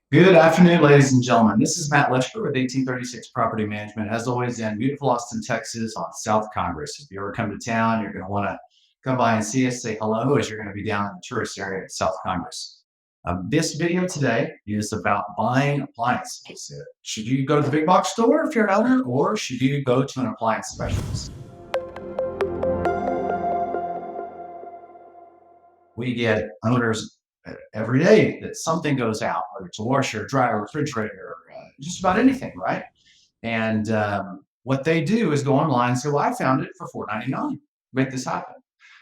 Good afternoon, ladies and gentlemen. This is Matt Leschler with 1836 Property Management, as always in beautiful Austin, Texas on South Congress. If you ever come to town, you're going to want to come by and see us, say hello, as you're going to be down in the tourist area at South Congress. This video today is about buying appliances. Should you go to the big box store if you're an owner, or should you go to an appliance specialist? We get owners every day that something goes out, whether it's a washer, dryer, refrigerator, just about anything, right? And what they do is go online and say, well, I found it for $4.99. Make this happen.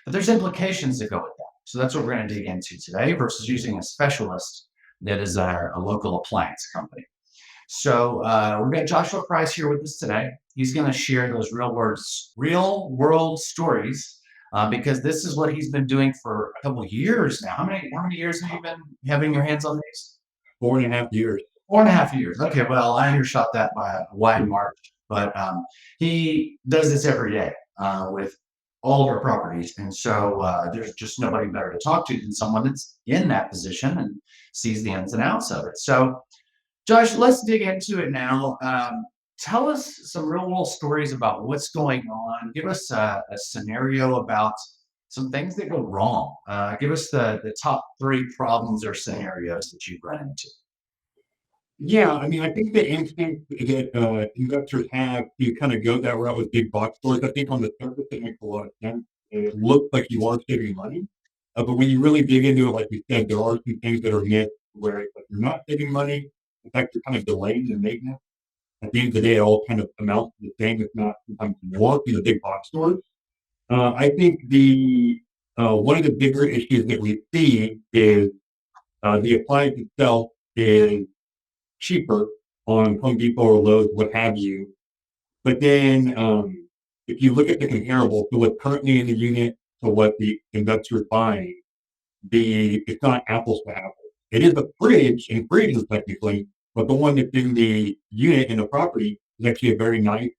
But there's implications that go with that. So that's what we're going to dig into today versus using a specialist that is a local appliance company. So we've got Joshua Price here with us today. He's going to share those real world stories because this is what he's been doing for a couple of years now. How many years have you been having your hands on these? 4.5 years. 4.5 years. Okay, well, I undershot that by a wide margin, but he does this every day with all of our properties, and so there's just nobody better to talk to than someone that's in that position and sees the ins and outs of it. So Josh, let's dig into it now. Tell us some real world stories about what's going on. Give us a scenario about some things that go wrong. Give us the top three problems or scenarios that you've run into. Yeah, I mean, I think the instinct that investors have to kind of go that route with big box stores, I think on the surface it makes a lot of sense. It looks like you are saving money, but when you really dig into it, like you said, there are some things that are missed where it's like you're not saving money. In fact, you're kind of delaying the maintenance. At the end of the day, it all kind of amounts to the same, if not sometimes more, in the big box stores. I think the one of the bigger issues that we see is the appliance itself is cheaper on Home Depot or Lowe's, what have you. But then if you look at the comparable to what's currently in the unit to what the investor is buying, it's not apples to apples. It is a fridge and fridges technically, but the one that's in the unit in the property is actually a very nice,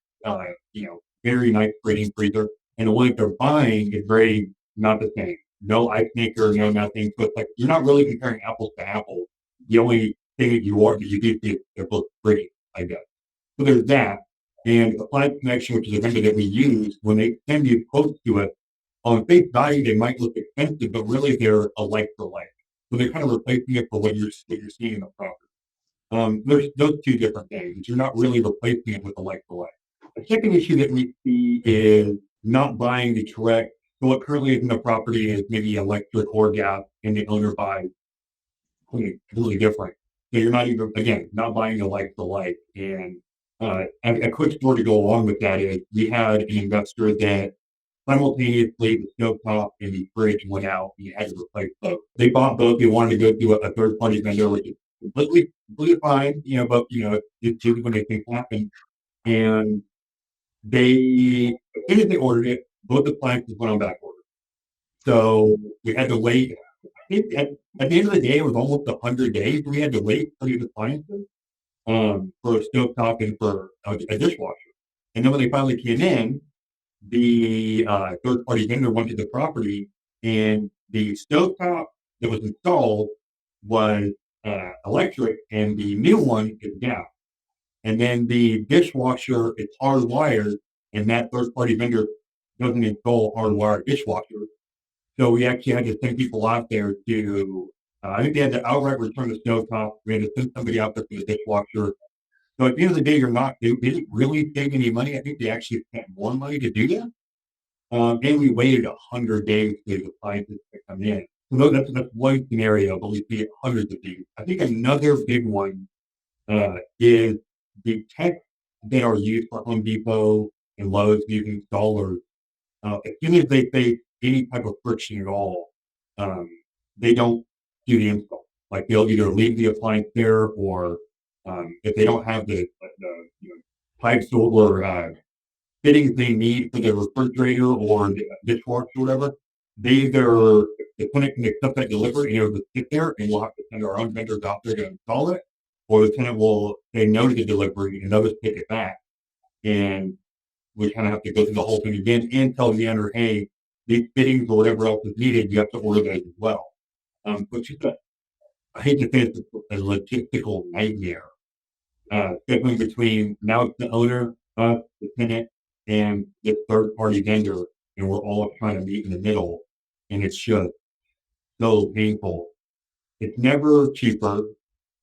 very nice fridge and freezer. And the one that they're buying is very not the same. No ice maker, no nothing. So it's like you're not really comparing apples to apples. The only thing that you do see is they're both pretty, I guess. So there's that. And Appliance Connection, which is a vendor that we use, when they send you quotes to us, on face value, they might look expensive, but really they're a like for like. So they're kind of replacing it for what you're seeing in the property. There's those two different things. You're not really replacing it with a like for like. The second issue that we see is not buying the correct. So what currently is in the property is maybe electric or gas, and the owner buys something completely different. So you're not even again not buying a like for like. And a quick story to go along with that is we had an investor that simultaneously the stovetop and the fridge went out and you had to replace both. They bought both. They wanted to go through a third party vendor, which is completely fine, but it's usually when they things happen. And as soon as they ordered it, both appliances went on back order. So we had to wait. I think at the end of the day, it was almost 100 days. We had to wait for these appliances for a stovetop and for a dishwasher. And then when they finally came in, the third party vendor went to the property and the stovetop that was installed was electric and the new one is gas. And then the dishwasher is hardwired and that third party vendor doesn't install hardwired dishwasher. So we actually had to send people out there to, I think they had to outright return the stovetop. We had to send somebody out there for the dishwasher. So at the end of the day, they didn't really save any money. I think they actually spent more money to do that. And we waited 100 days for the appliances to come in. So that's one scenario, but we see hundreds of these. I think another big one is the tech that are used for Home Depot and Lowe's using installers. As soon as they face any type of friction at all, um, they don't do the install. Like they'll either leave the appliance there, or if they don't have the pipes or fittings they need for the refrigerator or the dishwasher or whatever, they either the clinic can accept that delivery and it'll just sit there and we'll have to send our own vendors out there to install it, or the tenant will say no to the delivery and they'll just take it back. And we kind of have to go through the whole thing again and tell the owner, hey, these fittings or whatever else is needed, you have to order those as well. But just I hate to say it's a logistical nightmare. Scheduling between now it's the owner, us, the tenant, and the third party vendor, and we're all trying to meet in the middle, and it's just so painful. It's never cheaper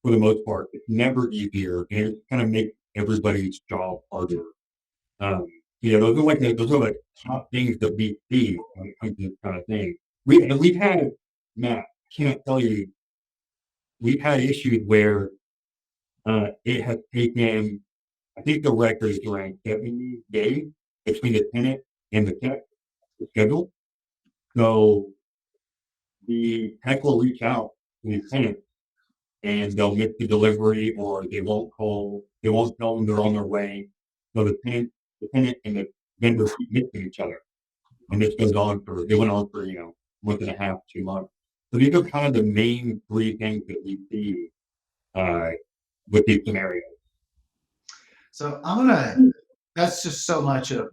for the most part. It's never easier, and it kind of makes everybody's job harder. Um, those are like top things that we see when it comes to this kind of thing. We've had Matt, can't tell you, we've had issues where it has taken, I think the record is around 70 days between the tenant and the tech to schedule. So the tech will reach out to the tenant and they'll miss the delivery or they won't call, they won't tell them they're on their way. So the tenant and the vendor keep missing each other. And this goes on for, it went on for, month and a half, 2 months. So these are kind of the main three things that we see uh, with these scenarios. So that's just so much of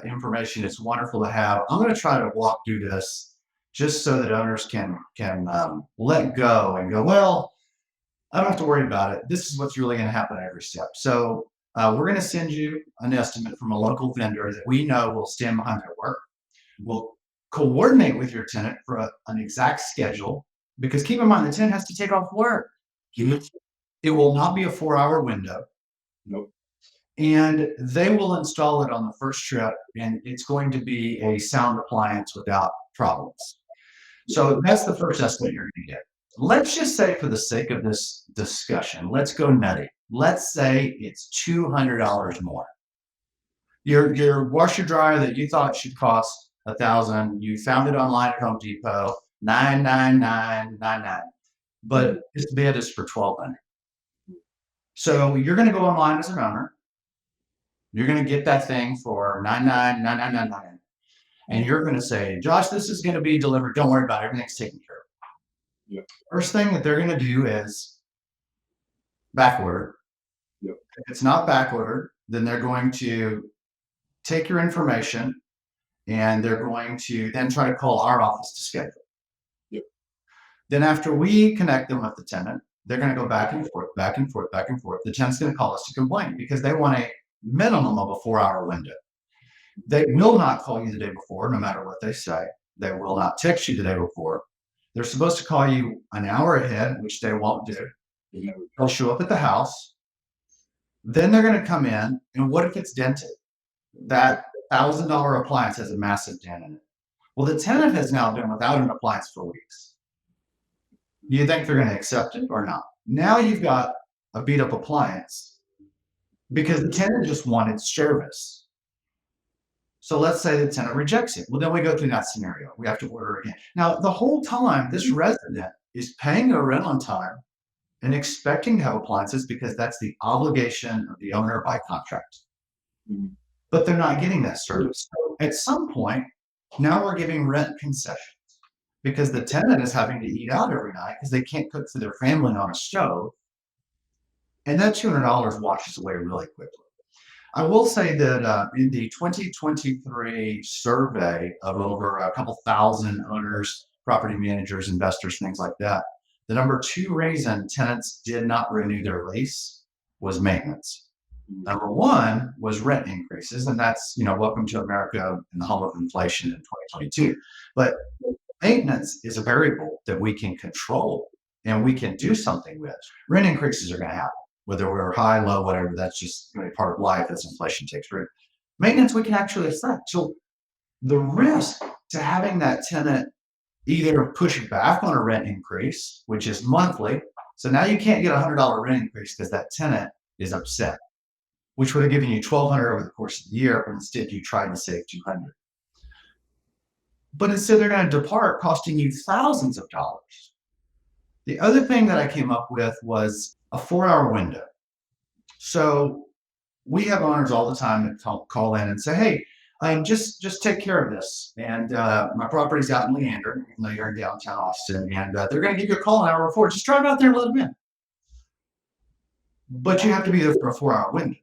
information. It's wonderful to have. I'm gonna try to walk through this just so that owners can let go and go, well, I don't have to worry about it. This is what's really gonna happen at every step. So we're gonna send you an estimate from a local vendor that we know will stand behind their work. We'll coordinate with your tenant for an exact schedule, because keep in mind, the tenant has to take off work. It will not be a 4-hour window. Nope. And they will install it on the first trip, and it's going to be a sound appliance without problems. So that's the first estimate you're going to get. Let's just say, for the sake of this discussion, let's go nutty. Let's say it's $200 more. Your washer dryer that you thought should cost $1,000, you found it online at Home Depot, $999.99, but its bid is for $1,200. So you're going to go online as an owner. You're going to get that thing for $999.99, and you're going to say, Josh, this is going to be delivered. Don't worry about it. Everything's taken care of. Yep. First thing that they're going to do is back order. Yep. If it's not back ordered, then they're going to take your information and they're going to then try to call our office to schedule. Yep. Then after we connect them with the tenant, they're going to go back and forth, back and forth, back and forth. The tenant's going to call us to complain because they want a minimum of a 4-hour window. They will not call you the day before, no matter what they say. They will not text you the day before. They're supposed to call you an hour ahead, which they won't do. They'll show up at the house. Then they're going to come in, and what if it's dented? That $1,000 appliance has a massive dent in it. Well, the tenant has now been without an appliance for weeks. Do you think they're going to accept it or not? Now you've got a beat up appliance because the tenant just wanted service. So let's say the tenant rejects it. Well, then we go through that scenario. We have to order again. Now, the whole time, this resident is paying their rent on time and expecting to have appliances because that's the obligation of the owner by contract. But they're not getting that service. So at some point, now we're giving rent concessions because the tenant is having to eat out every night because they can't cook for their family on a stove. And that $200 washes away really quickly. I will say that in the 2023 survey of over a couple thousand owners, property managers, investors, things like that, the number 2 reason tenants did not renew their lease was maintenance. Number 1 was rent increases, and that's, welcome to America and the home of inflation in 2022. But maintenance is a variable that we can control and we can do something with. Rent increases are going to happen. Whether we're high, low, whatever, that's just going to be part of life as inflation takes root. Maintenance we can actually affect. So the risk to having that tenant either push back on a rent increase, which is monthly, so now you can't get a $100 rent increase because that tenant is upset, which would have given you $1,200 over the course of the year, but instead you tried to save $200. But instead they're going to depart, costing you thousands of dollars. The other thing that I came up with was a 4-hour window. So we have owners all the time that call in and say, hey, just take care of this. And my property's out in Leander, even though you're in downtown Austin, and they're going to give you a call an hour before. Just drive out there and let them in. But you have to be there for a 4-hour window.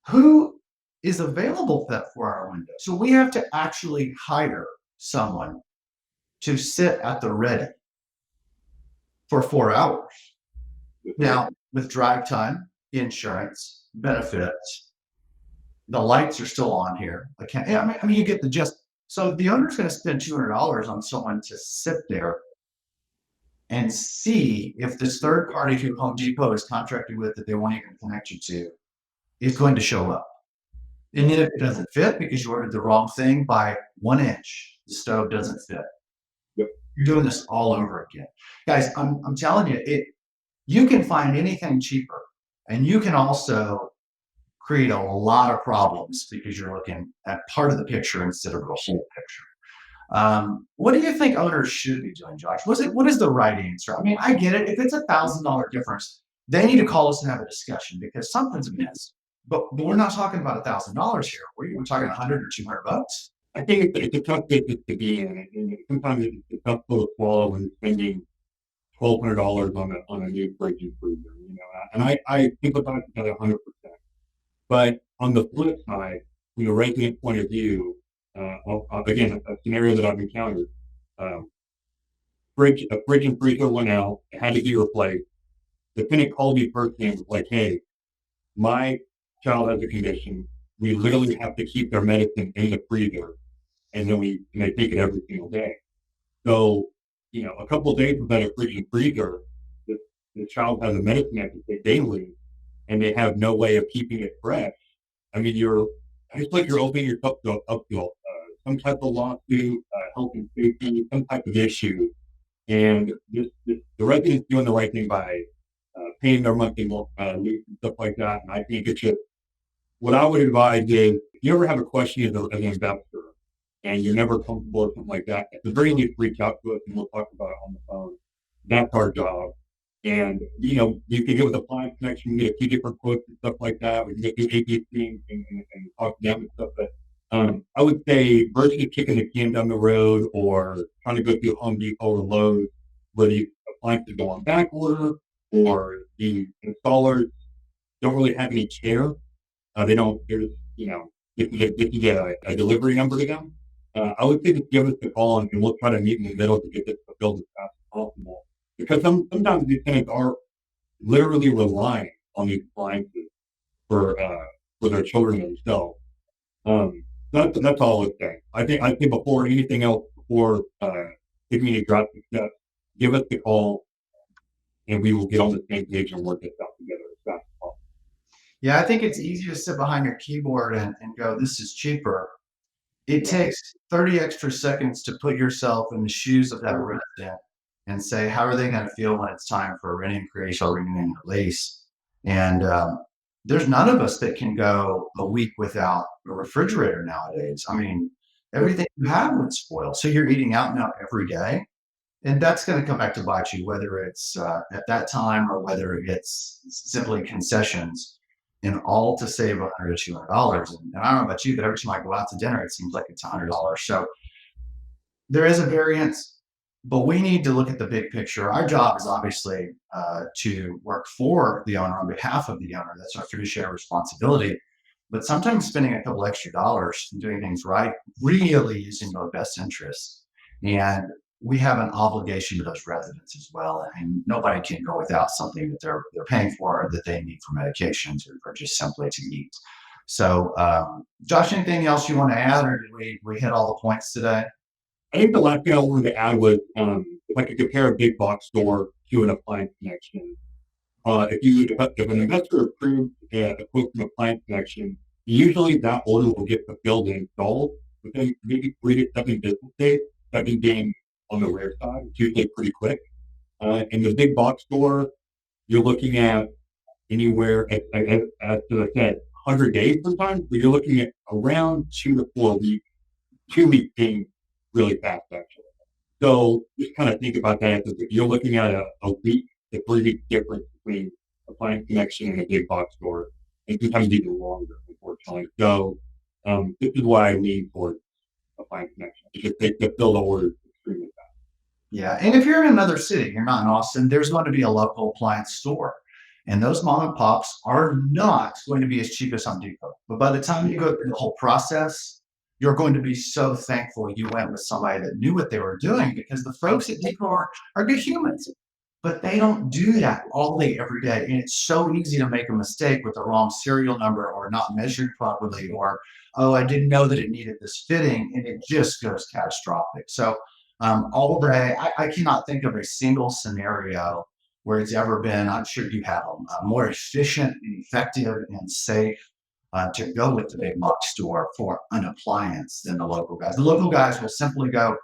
Who is available for that 4-hour window? So we have to actually hire someone to sit at the ready for 4 hours. Now, with drive time, insurance, benefits, the lights are still on here. I mean, you get the gist. So the owner's going to spend $200 on someone to sit there and see if this third party who Home Depot is contracted with that they want you to connect you to is going to show up. And then if it doesn't fit because you ordered the wrong thing by 1 inch, the stove doesn't fit. Yep. You're doing this all over again. Guys, I'm telling you, you can find anything cheaper, and you can also create a lot of problems because you're looking at part of the picture instead of the whole picture. What do you think owners should be doing, Josh? What is the right answer? I mean, I get it. If it's $1,000 difference, they need to call us and have a discussion because something's amiss. But we're not talking about $1,000 here. We're talking 100 or $200. I think it's a tough business to be in. And sometimes it's a tough pill to swallow when spending $1,200 on a new fridge and freezer. You know, and I think about it 100%. But on the flip side, from the resident point of view, again, a scenario that I've encountered, a fridge and freezer went out, it had to be replaced. The tenant called me first and was like, "Hey, my child has a condition. We literally have to keep their medicine in the freezer, and then they take it every single day." So, you know, a couple of days without a fridge and freezer, the child has a medicine they have to take daily, and they have no way of keeping it fresh. I mean, it's like you're opening yourself up to some type of lawsuit, health and safety, some type of issue. And the residents doing the right thing by paying their monthly lease and stuff like that. And I think it's just what I would advise is if you ever have a question as an investor and you're never comfortable with something like that, at the very least, reach out to us and we'll talk about it on the phone. That's our job. And, you know, you can get with Appliance Connection, get a few different quotes and stuff like that. We can get you ABC and talk to them and stuff. But I would say versus kicking the can down the road or trying to go through Home Depot or Lowe's where the appliances go on back order or the installers don't really have any care. They don't, there's, you know, if you get a delivery number to them, I would say just give us a call and we'll try to meet in the middle to get this fulfilled as fast as possible. Because sometimes these tenants are literally relying on these appliances for their children themselves. That's all I would say. I think before anything else, before taking any drastic steps, give us the call, and we will get on the same page and work this out together as fast as possible. Yeah, I think it's easy to sit behind your keyboard and go, this is cheaper. It takes 30 extra seconds to put yourself in the shoes of that resident and say, how are they going to feel when it's time for a rent increase or renewing their lease? And there's none of us that can go a week without a refrigerator nowadays. I mean, everything you have would spoil. So you're eating out now every day. And that's going to come back to bite you, whether it's at that time or whether it's simply concessions, and all to save $100 or $200. And I don't know about you, but every time I go out to dinner, it seems like it's $100. So there is a variance, but we need to look at the big picture. Our job is obviously to work for the owner on behalf of the owner. That's our fiduciary responsibility. But sometimes spending a couple extra dollars and doing things right really is in our best interest. And we have an obligation to those residents as well. And nobody can go without something that they're paying for or that they need for medications or just simply to eat. So, Josh, anything else you want to add, or did we hit all the points today? I think the last thing I wanted to add was if I could compare a big box store to an Appliance Connection. If an investor approves a quote from Appliance Connection, usually that order will get fulfilled and installed within maybe 3 to 7 business days. That being on the rare side, it's usually pretty quick. In the big box store, you're looking at anywhere, as I said, 100 days sometimes, but you're looking at around 2 to 4 weeks, 2 weeks being really fast, actually. So just kind of think about that. You're looking at a week to 3 week difference between Appliance Connection and a big box store, and sometimes even longer, unfortunately. So this is why I lean towards Appliance Connection, because they fulfill the orders extremely fast. Yeah, and if you're in another city, you're not in Austin, there's going to be a local appliance store. And those mom and pops are not going to be as cheap as Home Depot. But by the time you go through the whole process, you're going to be so thankful you went with somebody that knew what they were doing, because the folks at Depot are good humans. But they don't do that all day, every day. And it's so easy to make a mistake with the wrong serial number or not measured properly, or, oh, I didn't know that it needed this fitting, and it just goes catastrophic. So, all day, I cannot think of a single scenario where it's ever been, I'm sure you have a more efficient and effective and safe to go with the big box store for an appliance than the local guys. The local guys will simply go,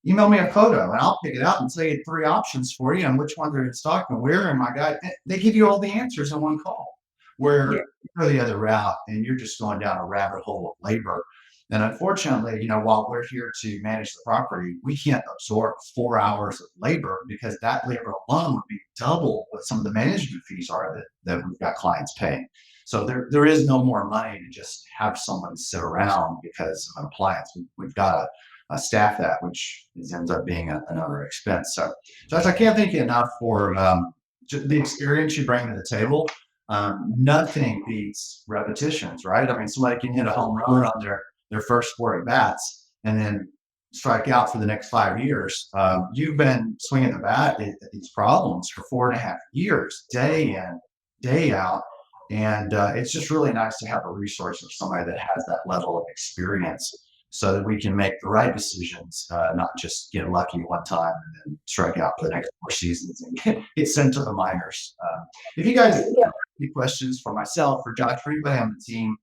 email me a photo and I'll pick it out and say three options for you and which one they're in stock and where. And my guy, they give you all the answers in one call. Where Yeah. you go the other route and you're just going down a rabbit hole of labor. And unfortunately, while we're here to manage the property, we can't absorb 4 hours of labor because that labor alone would be double what some of the management fees are that we've got clients paying. So there is no more money to just have someone sit around because of an appliance. We've got to staff that, which ends up being another expense. So, Josh, I can't thank you enough for just the experience you bring to the table. Nothing beats repetitions, right? I mean, somebody can hit a home run on their first four at bats and then strike out for the next 5 years. You've been swinging the bat at these problems for 4.5 years, day in, day out. And it's just really nice to have a resource of somebody that has that level of experience so that we can make the right decisions, not just get lucky one time and then strike out for the next 4 seasons and get sent to the minors. If you guys have any questions for myself or Josh or anybody on the team,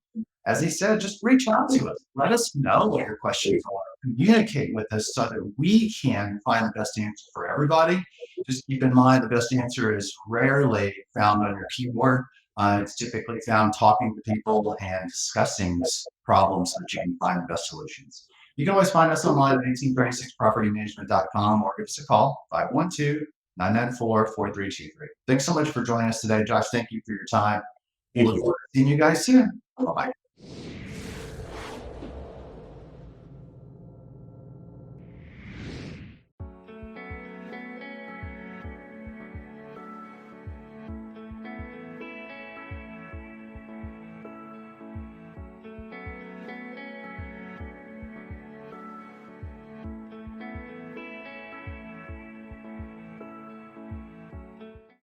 as he said, just reach out to us. Let us know what your questions are. Communicate with us so that we can find the best answer for everybody. Just keep in mind the best answer is rarely found on your keyboard. It's typically found talking to people and discussing this problem so that you can find the best solutions. You can always find us online at 1836propertymanagement.com or give us a call, 512-994-4323. Thanks so much for joining us today, Josh. Thank you for your time. Thank Look you. forward to seeing you guys soon. Bye-bye.